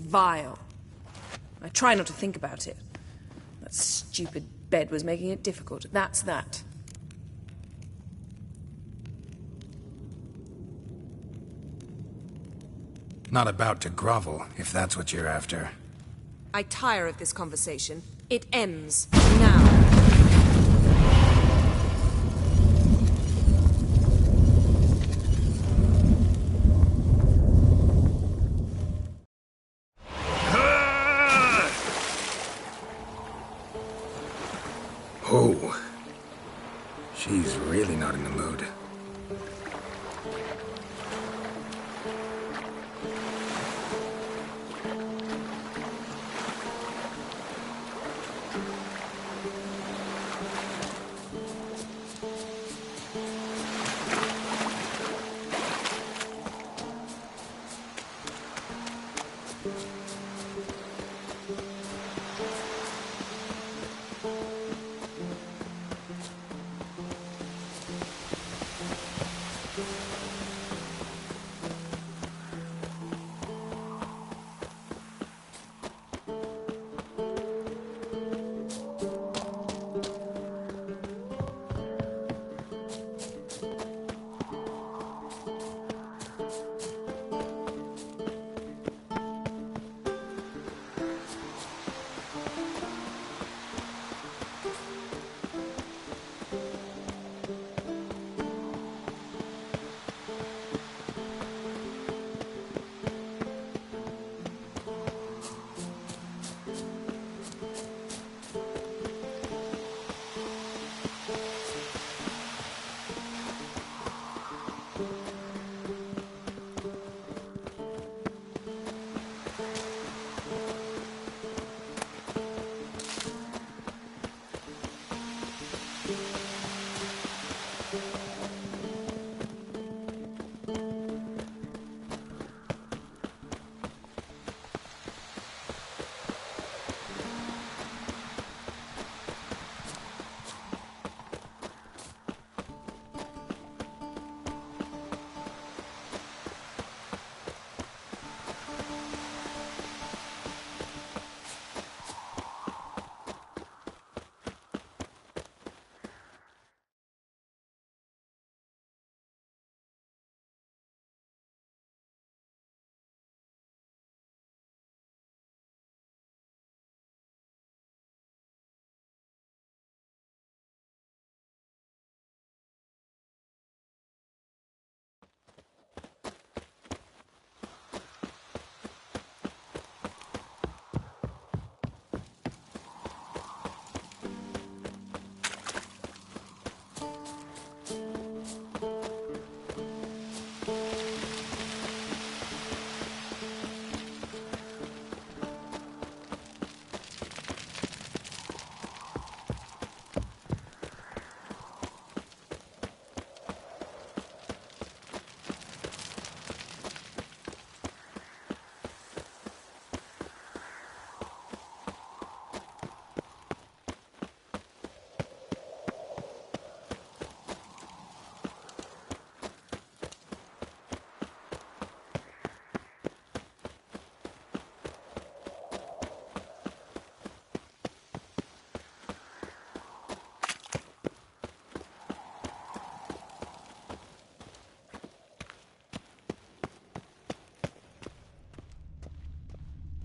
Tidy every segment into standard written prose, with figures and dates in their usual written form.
vile. I try not to think about it. That stupid bed was making it difficult. That's that. Not about to grovel, if that's what you're after. I tire of this conversation. It ends now. Oh. She's really not in the mood.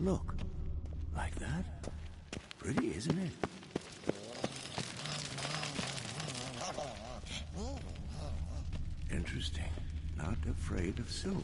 Look, like that? Pretty, isn't it? Interesting. Not afraid of silver.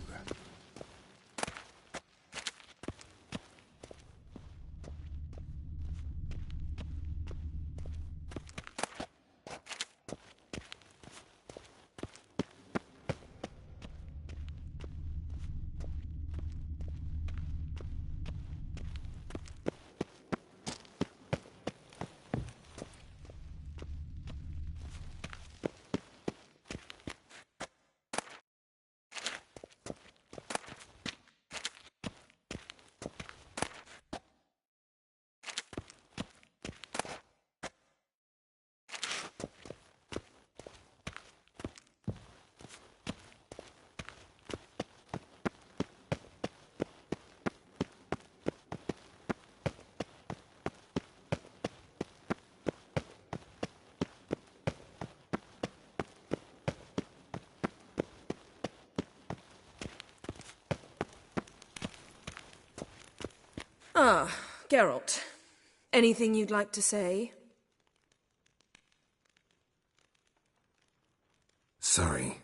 Ah, Geralt. Anything you'd like to say? Sorry.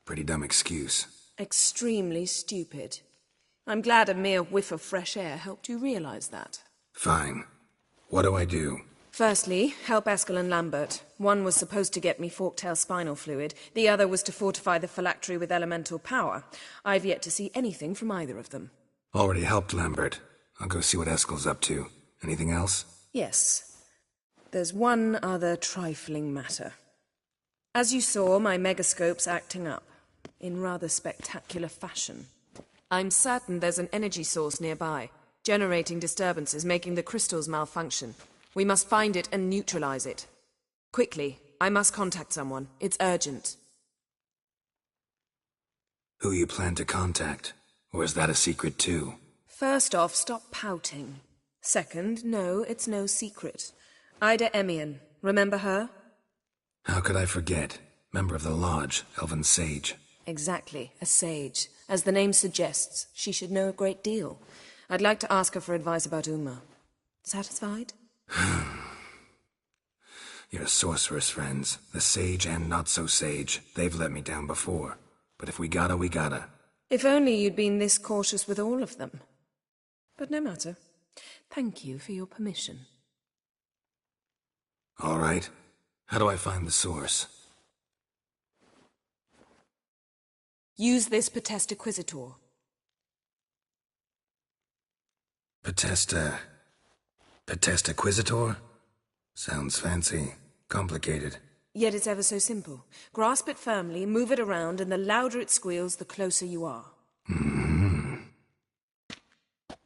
Pretty dumb excuse. Extremely stupid. I'm glad a mere whiff of fresh air helped you realize that. Fine. What do I do? Firstly, help Eskel and Lambert. One was supposed to get me forktail spinal fluid. The other was to fortify the phylactery with elemental power. I've yet to see anything from either of them. Already helped Lambert. I'll go see what Eskel's up to. Anything else? Yes. There's one other trifling matter. As you saw, my megascope's acting up. In rather spectacular fashion. I'm certain there's an energy source nearby, generating disturbances, making the crystals malfunction. We must find it and neutralize it. Quickly, I must contact someone. It's urgent. Who you plan to contact? Or is that a secret too? First off, stop pouting. Second, no, it's no secret. Ida Emian, remember her? How could I forget? Member of the Lodge, Elven Sage. Exactly, a sage. As the name suggests, she should know a great deal. I'd like to ask her for advice about Uma. Satisfied? Your sorceress friends, the sage and not-so-sage, they've let me down before. But if we gotta, we gotta. If only you'd been this cautious with all of them. But no matter. Thank you for your permission. All right. How do I find the source? Use this Potestaquizitor. Potestaquizitor? Sounds fancy. Complicated. Yet it's ever so simple. Grasp it firmly, move it around, and the louder it squeals, the closer you are. Mm-hmm.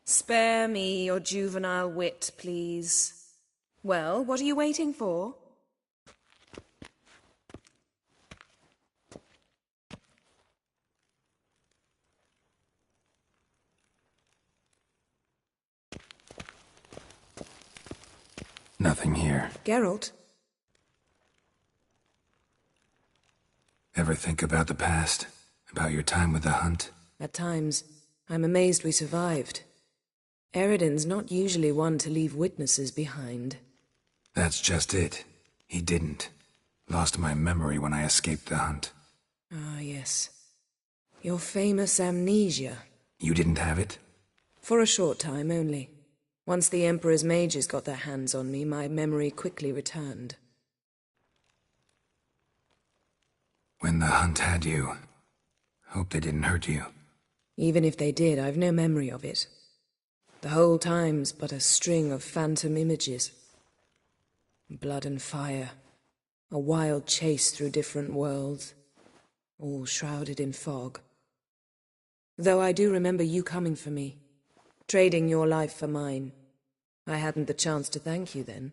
Spare me your juvenile wit, please. Well, what are you waiting for? Nothing here. Geralt? Ever think about the past? About your time with the hunt? At times. I'm amazed we survived. Eridan's not usually one to leave witnesses behind. That's just it. He didn't. Lost my memory when I escaped the hunt. Ah, yes. Your famous amnesia. You didn't have it? For a short time only. Once the Emperor's mages got their hands on me, my memory quickly returned. When the hunt had you, hope they didn't hurt you. Even if they did, I've no memory of it. The whole time's but a string of phantom images. Blood and fire. A wild chase through different worlds. All shrouded in fog. Though I do remember you coming for me. Trading your life for mine. I hadn't the chance to thank you then.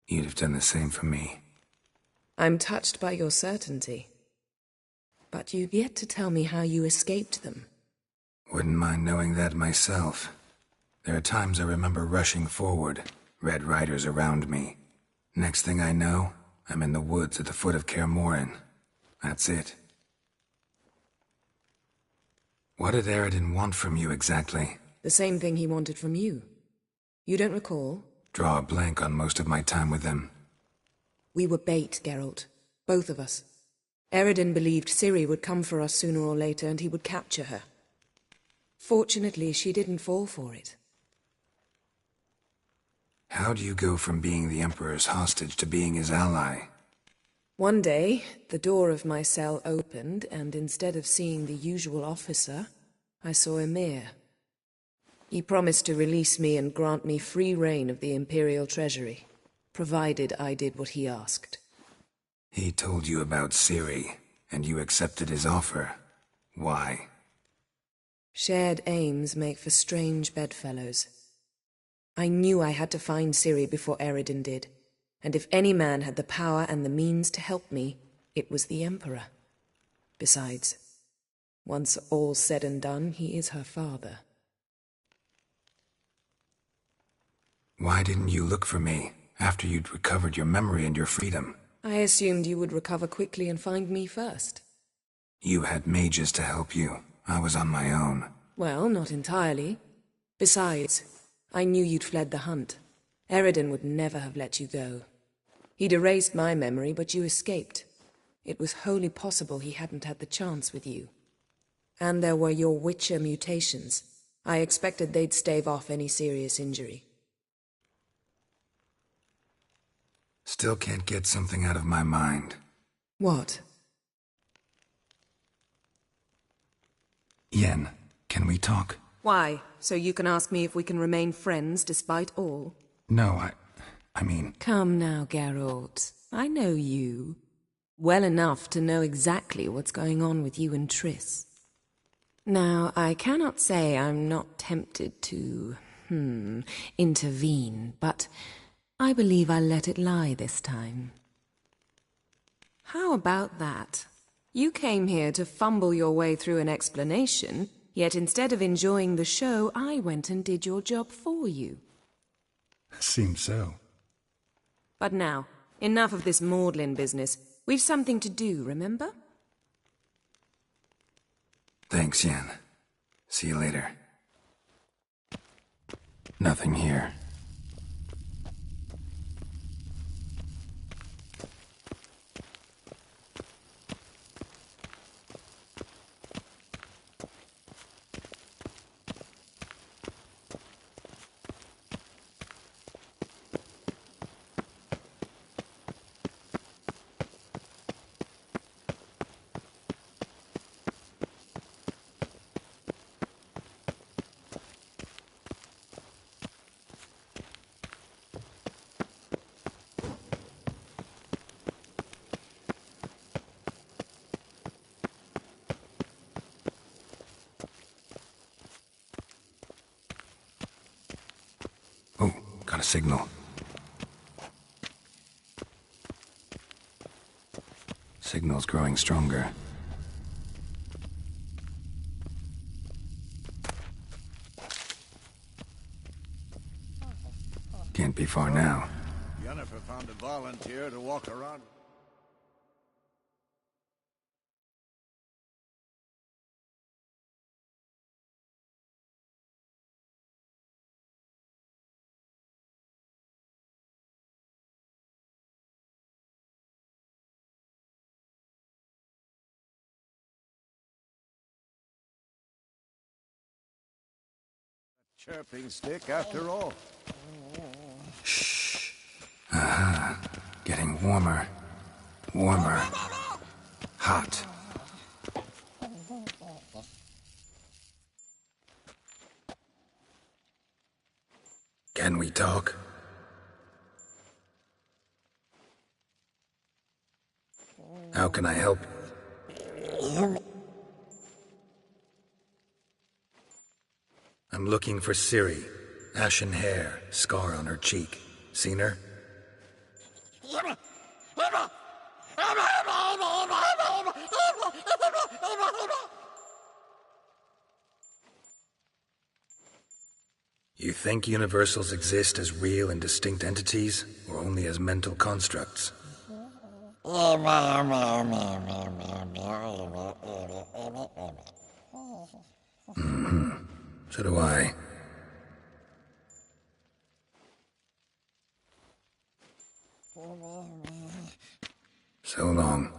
You'd have done the same for me. I'm touched by your certainty. But you've yet to tell me how you escaped them. Wouldn't mind knowing that myself. There are times I remember rushing forward, Red Riders around me. Next thing I know, I'm in the woods at the foot of Kaer Morhen. That's it. What did Eridan want from you exactly? The same thing he wanted from you. You don't recall? Draw a blank on most of my time with them. We were bait, Geralt. Both of us. Eridan believed Ciri would come for us sooner or later and he would capture her. Fortunately, she didn't fall for it. How do you go from being the Emperor's hostage to being his ally? One day, the door of my cell opened, and instead of seeing the usual officer, I saw Emir. He promised to release me and grant me free reign of the Imperial Treasury, provided I did what he asked. He told you about Ciri, and you accepted his offer. Why? Shared aims make for strange bedfellows. I knew I had to find Ciri before Eridan did, and if any man had the power and the means to help me, it was the Emperor. Besides, once all's said and done, he is her father. Why didn't you look for me, after you'd recovered your memory and your freedom? I assumed you would recover quickly and find me first. You had mages to help you. I was on my own. Well, not entirely. Besides, I knew you'd fled the hunt. Eridan would never have let you go. He'd erased my memory, but you escaped. It was wholly possible he hadn't had the chance with you. And there were your Witcher mutations. I expected they'd stave off any serious injury. Still can't get something out of my mind. What? Yen, can we talk? Why? So you can ask me if we can remain friends despite all? No, I mean... Come now, Geralt. I know you. Well enough to know exactly what's going on with you and Triss. Now, I cannot say I'm not tempted to, intervene, but I believe I'll let it lie this time. How about that? You came here to fumble your way through an explanation, yet instead of enjoying the show, I went and did your job for you. Seems so. But now, enough of this maudlin business. We've something to do, remember? Thanks, Yen. See you later. Nothing here. Oh, got a signal. Signal's growing stronger. Can't be far now. Yennefer found a volunteer to walk around. Chirping stick after all. Shh. Aha. Getting warmer. Warmer. Hot. Can we talk? How can I help? I'm looking for Ciri. Ashen hair, scar on her cheek. Seen her? You think universals exist as real and distinct entities, or only as mental constructs? So do I. So long.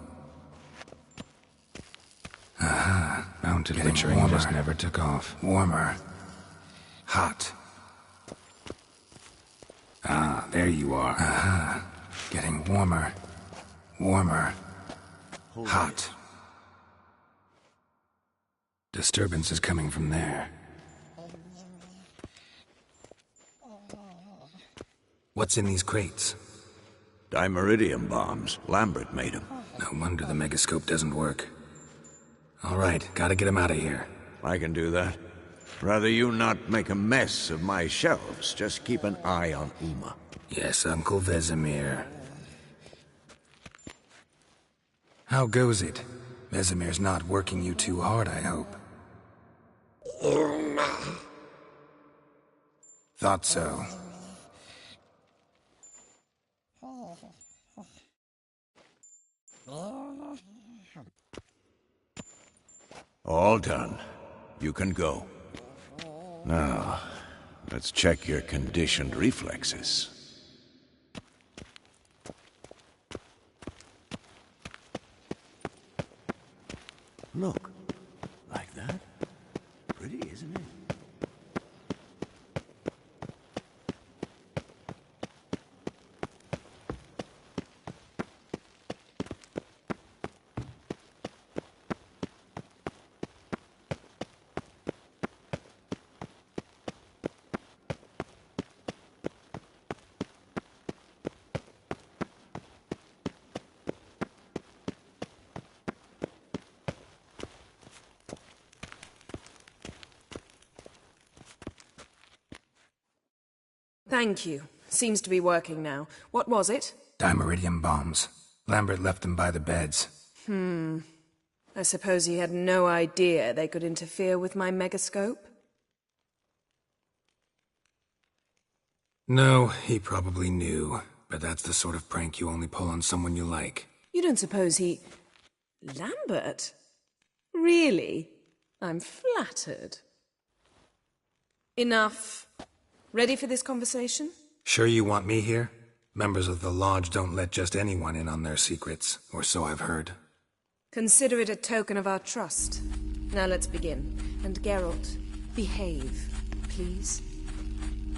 Aha, mounted witchering just never took off. Warmer. Hot. Ah, there you are. Aha, getting warmer. Warmer. Hot. Disturbance is coming from there. What's in these crates? Dimeridium bombs. Lambert made them. No wonder the megascope doesn't work. All right, gotta get him out of here. I can do that. Rather you not make a mess of my shelves. Just keep an eye on Uma. Yes, Uncle Vesemir. How goes it? Vesemir's not working you too hard, I hope. Thought so. All done. You can go. Now, Let's check your conditioned reflexes. Look, like that? Pretty, isn't it? Thank you. Seems to be working now. What was it? Dimeridium bombs. Lambert left them by the beds. I suppose he had no idea they could interfere with my megascope? No, he probably knew. But that's the sort of prank you only pull on someone you like. You don't suppose he... Lambert? Really? I'm flattered. Enough. Ready for this conversation? Sure you want me here? Members of the Lodge don't let just anyone in on their secrets, or so I've heard. Consider it a token of our trust. Now let's begin. And Geralt, behave, please.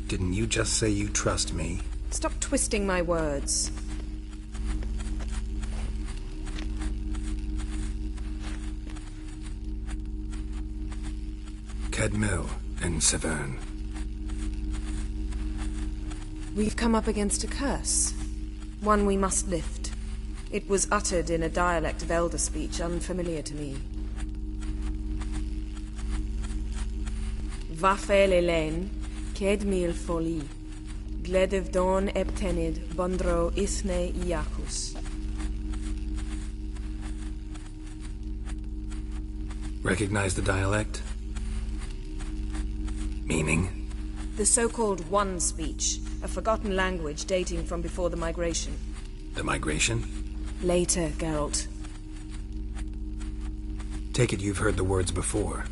Didn't you just say you trust me? Stop twisting my words. Cadmil and Severn. We've come up against a curse. One we must lift. It was uttered in a dialect of Elder speech unfamiliar to me. Vafel Elaine, Kedmil Foli, Gledev Don Eptenid, Bondro Isne Iacus. Recognize the dialect? Meaning? The so-called One speech, a forgotten language dating from before the migration. The migration? Later, Geralt. Take it you've heard the words before.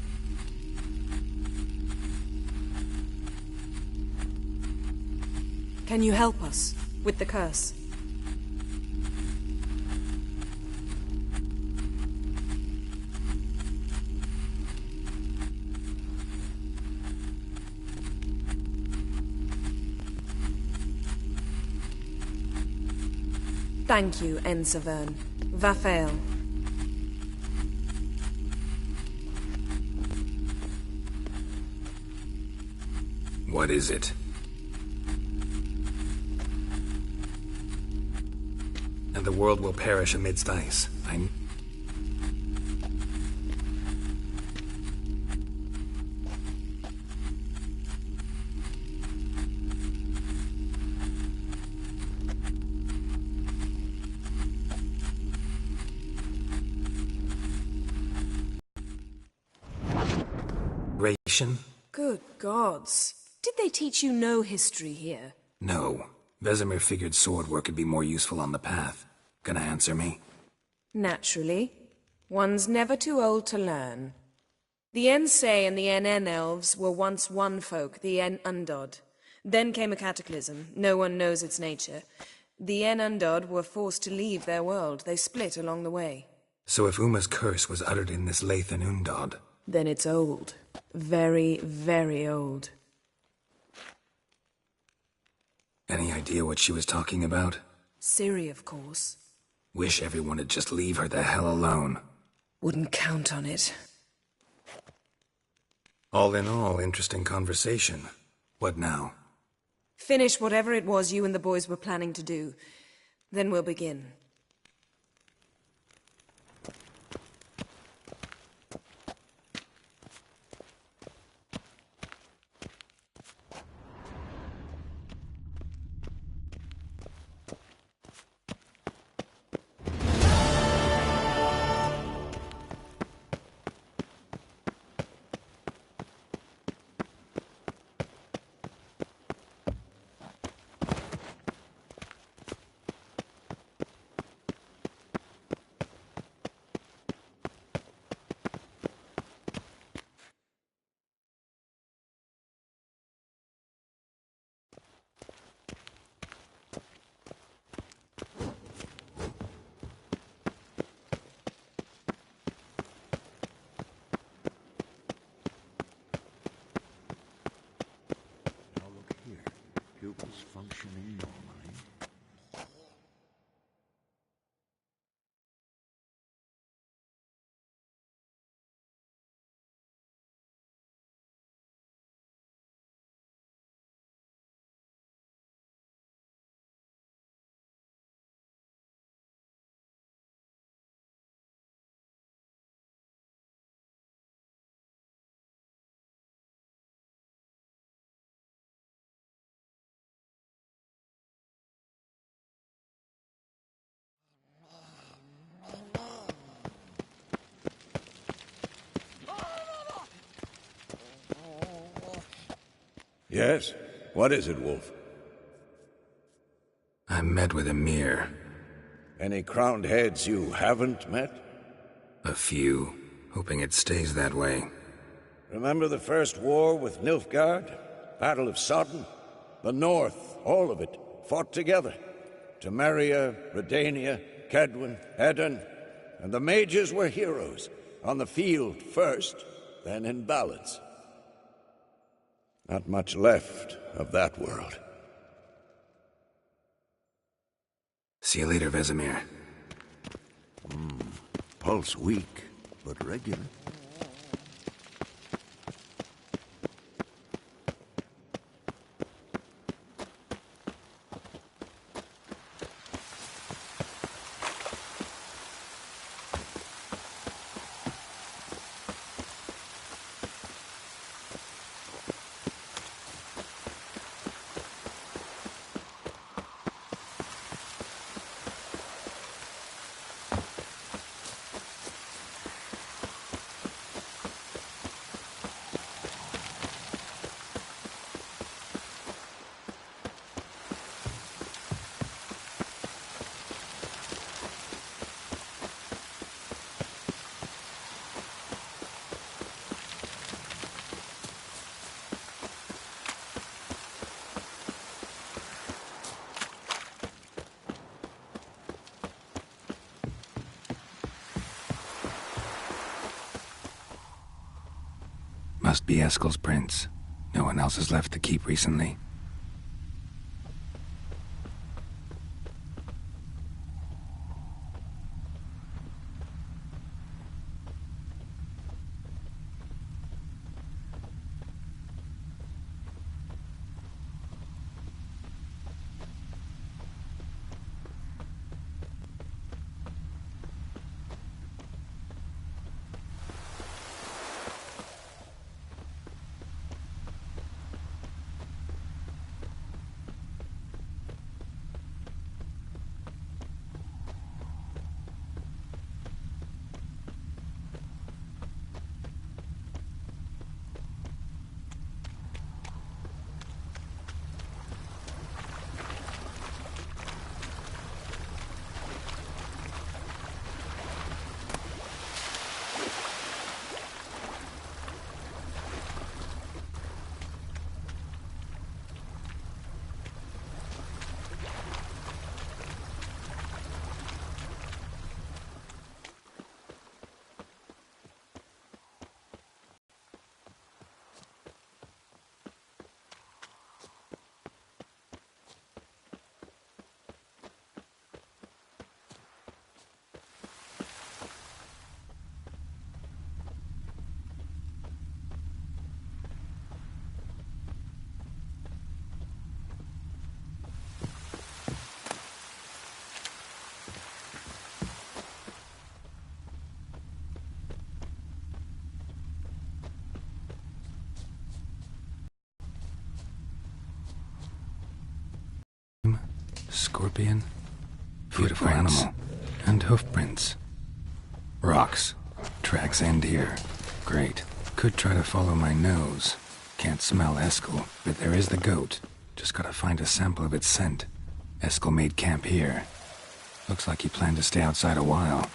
Can you help us with the curse? Thank you, Severn. Vafel. What is it? And the world will perish amidst ice. Ration? Good gods. Did they teach you no history here? No. Vesemir figured sword work could be more useful on the path. Gonna answer me? Naturally. One's never too old to learn. The Ensei and the NN elves were once one folk, the En Undod. Then came a cataclysm. No one knows its nature. The En Undod were forced to leave their world. They split along the way. So if Uma's curse was uttered in this Lathan Undod... Then it's old. Very, very old. Any idea what she was talking about? Ciri, of course. Wish everyone would just leave her the hell alone. Wouldn't count on it. All in all, interesting conversation. What now? Finish whatever it was you and the boys were planning to do. Then we'll begin. Pupils functioning normally. Yes? What is it, Wolf? I met with Emir. Any crowned heads you haven't met? A few, hoping it stays that way. Remember the first war with Nilfgaard? Battle of Sodden? The North, all of it, fought together. Temeria, Redania, Kedwin, Edirn, and the mages were heroes. On the field first, then in ballads. Not much left of that world. See you later, Vesemir. Pulse weak, but regular. Must be Eskel's prints. No one else has left the keep recently. Scorpion? Beautiful animal. And hoofprints. Rocks. Tracks end here. Great. Could try to follow my nose. Can't smell Eskel, but there is the goat. Just gotta find a sample of its scent. Eskel made camp here. Looks like he planned to stay outside a while.